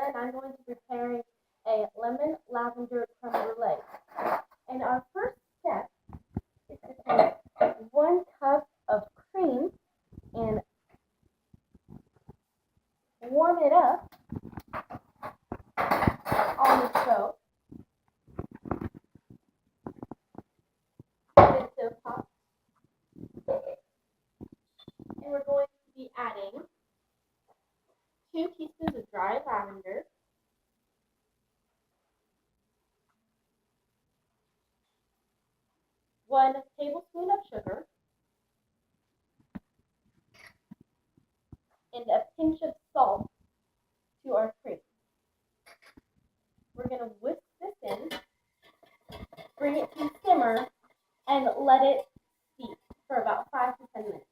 and I'm going to be preparing a lemon lavender creme brulee. And our first step is to take 1 cup of cream and warm it up on the stove. Put it to a pot. And we're going to be adding 2 teaspoons of dry lavender, 1 tablespoon of sugar, and a pinch of salt to our cream. We're going to whisk this in, bring it to simmer, and let it steep for about 5 to 10 minutes.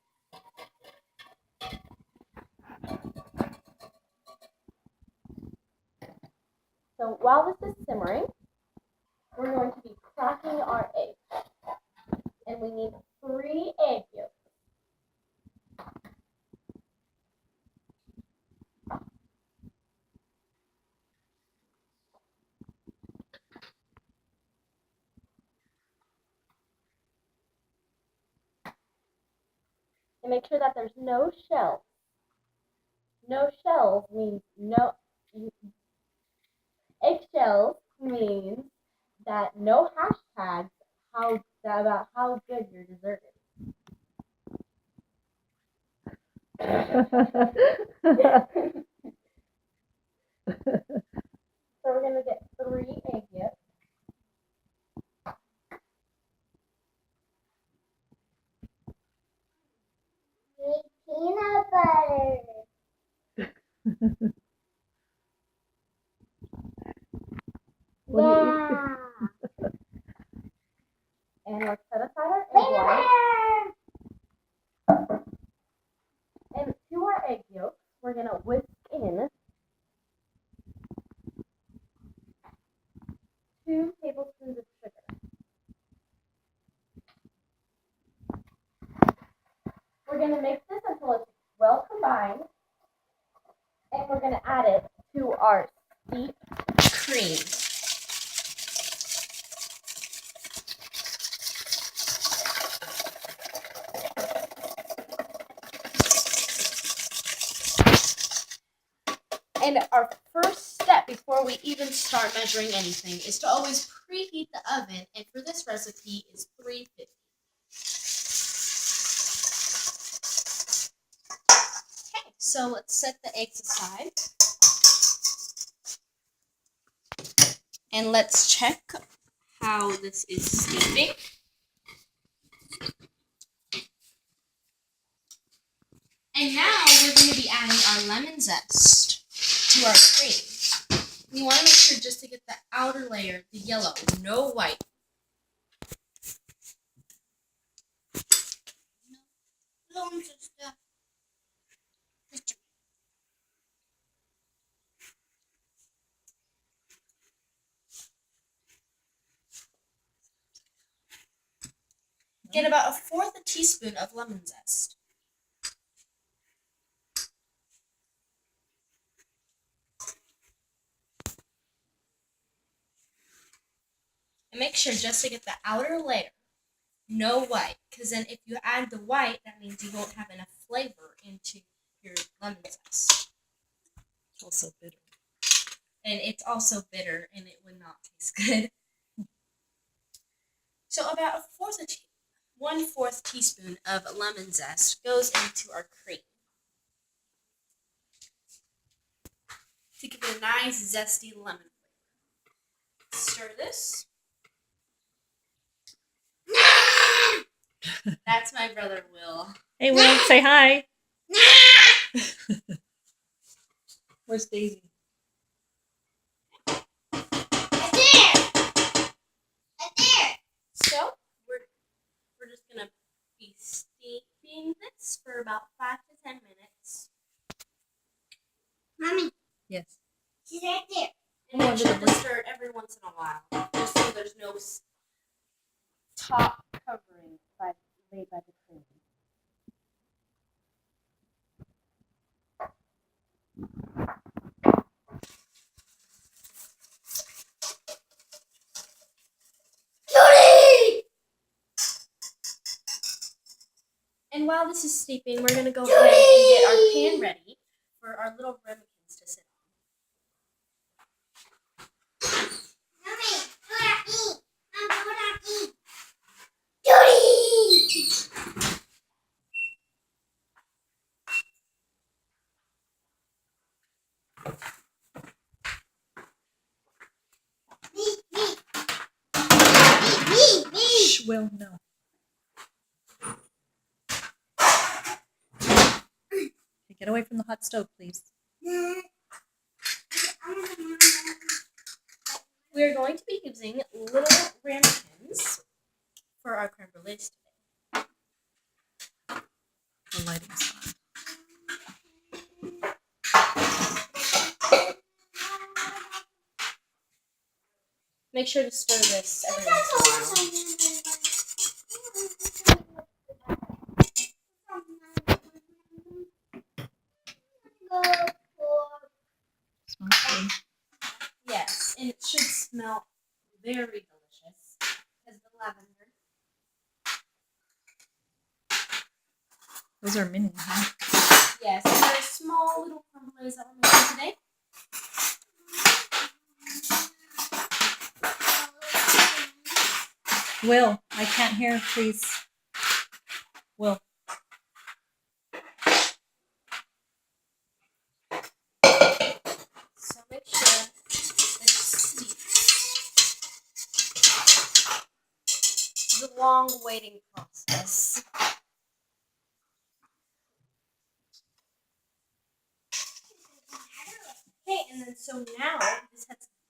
So while this is simmering, we're going to be cracking our eggs. And we need 3 egg yolks. And make sure that there's no shells. No shells means no. Eggshells means that no hashtags about how good your dessert is. So we're going to get 3 egg yolks. Peanut butter. Yeah. And let's set aside our egg whites. And to our egg yolks, we're going to whisk in 2 tablespoons of sugar. We're going to mix this until it's well combined, and we're going to add it to our steep cream. And our first step before we even start measuring anything is to always preheat the oven, and for this recipe is 350. Okay, so let's set the eggs aside. And let's check how this is steeping. And now we're going to be adding our lemon zest to our cream. We want to make sure just to get the outer layer, the yellow, no white. Get about 1/4 teaspoon of lemon zest. And make sure just to get the outer layer, no white, because then if you add the white, that means you won't have enough flavor into your lemon zest. It's also bitter. And it's also bitter, and it would not taste good. So about 1/4 teaspoon of lemon zest goes into our cream to give it a nice zesty lemon flavor. Stir this. That's my brother Will. Hey Will, say hi. Where's Daisy? So we're just gonna be steeping this for about 5 to 10 minutes. Mommy. Yes. She's right there. And make sure to stir it every once in a while, just so there's no top covering laid by the cream. while this is steeping, we're gonna go ahead and get our pan ready for our little ramekins to sit Shh, Will, no. Okay, get away from the hot stove, please. We're going to be using little ramekins for our creme brulees today. The lighting's on. Make sure to stir this every once in a while. Smells good. Yes, and it should smell very delicious because the lavender. Those are mini, huh? Yes, they're small little creme brulees that we're making today. Will, I can't hear, please. Will. So make sure it steeps. It's a long waiting process. Okay, and then so now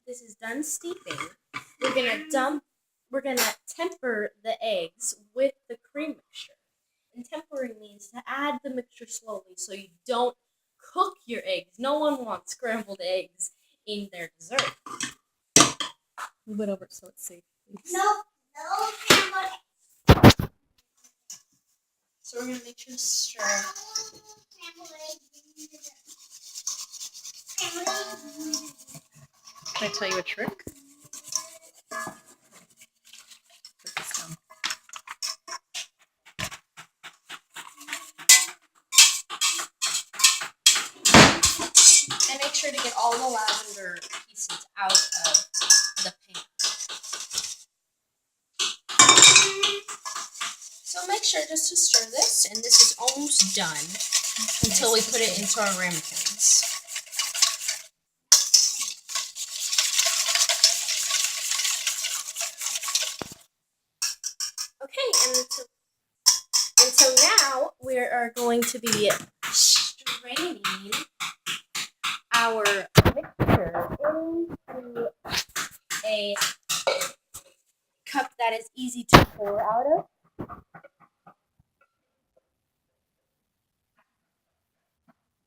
this is done steeping. We're gonna temper the eggs with the cream mixture. And tempering means to add the mixture slowly so you don't cook your eggs. No one wants scrambled eggs in their dessert. Move it over so it's safe, please. No scrambled eggs. So we're gonna make sure to stir. Can I tell you a trick? Put this down. And make sure to get all the lavender pieces out of the pan. So make sure just to stir this, and this is almost done until we put it into our ramekins. Okay, and so now we are going to be straining our mixture into a cup that is easy to pour out of.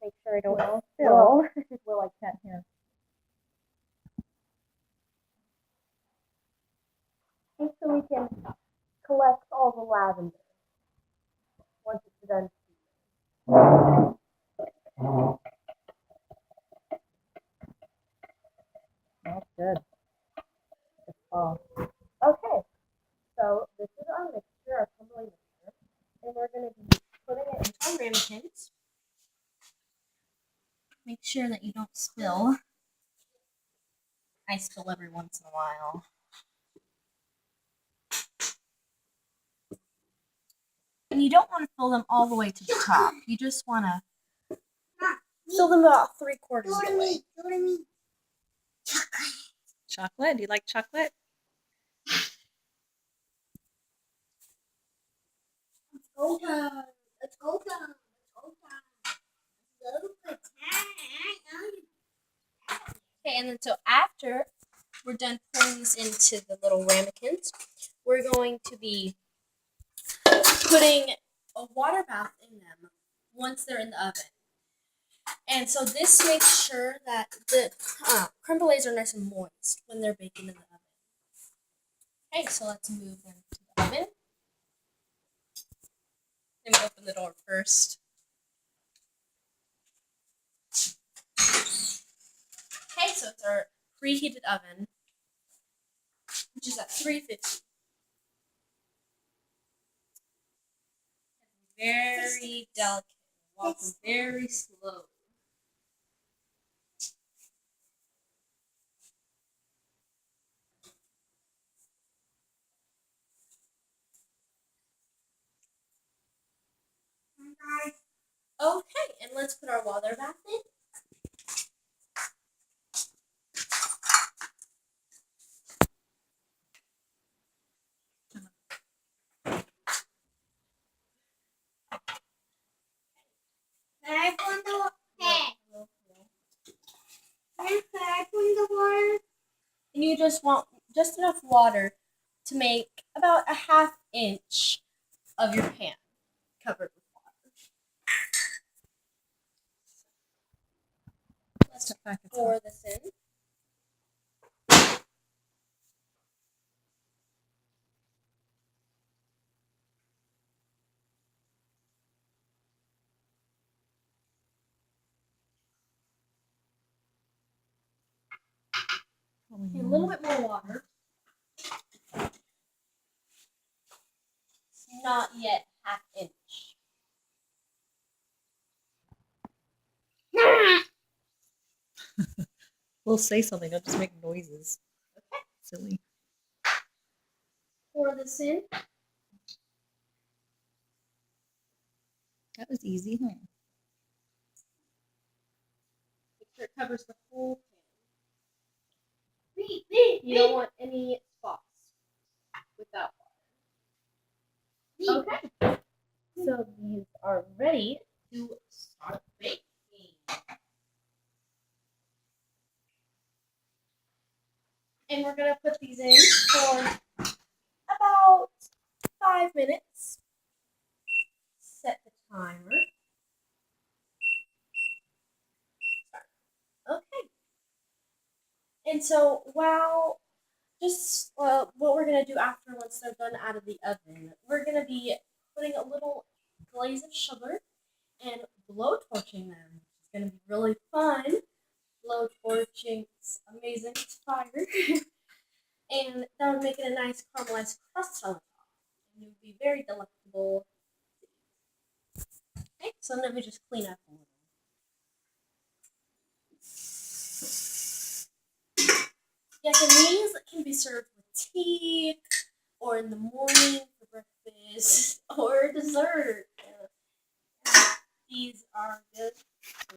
Make sure I don't spill. Will, I can't hear. Just so we can collect all the lavender once it's done. That's good. Okay, so this is our mixture, our creme brulee mixture, and we're going to be putting it into our ramekins. Make sure that you don't spill. I spill every once in a while. And you don't want to fill them all the way to the top. You just want to fill them about 3/4 of the way. Chocolate? Do you like chocolate? Go time. Let's go time. Okay, and then so after we're done pouring this into the little ramekins, we're going to be putting a water bath in them once they're in the oven. And so this makes sure that the creme brulees are nice and moist when they're baking in the oven. Okay, so let's move them to the oven. Let me open the door first. Okay, so it's our preheated oven, which is at 350. very delicate. Walk them very slow. Okay, and let's put our water bath in. And you just want just enough water to make about a half inch of your pan covered with water. Let's Step back. It's pour hot. this in. Probably A little bit more water. It's not yet half inch. We'll say something. Don't just make noises. Okay. Silly. Pour this in. That was easy, huh? Make sure it covers the whole pan. You don't want any spots without water. Okay. So these are ready to start baking. And we're going to put these in for about 5 minutes. Set the timer. Okay. And so while what we're going to do after once they're done out of the oven, we're going to be putting a little glaze of sugar and blowtorching them. It's going to be really fun. Blowtorching, it's amazing. It's fire. And that would make it a nice caramelized crust on the top. And it would be very delectable. Okay, so then we just clean up a little. Yes, and these can be served with tea, or in the morning for breakfast, or dessert. These are good.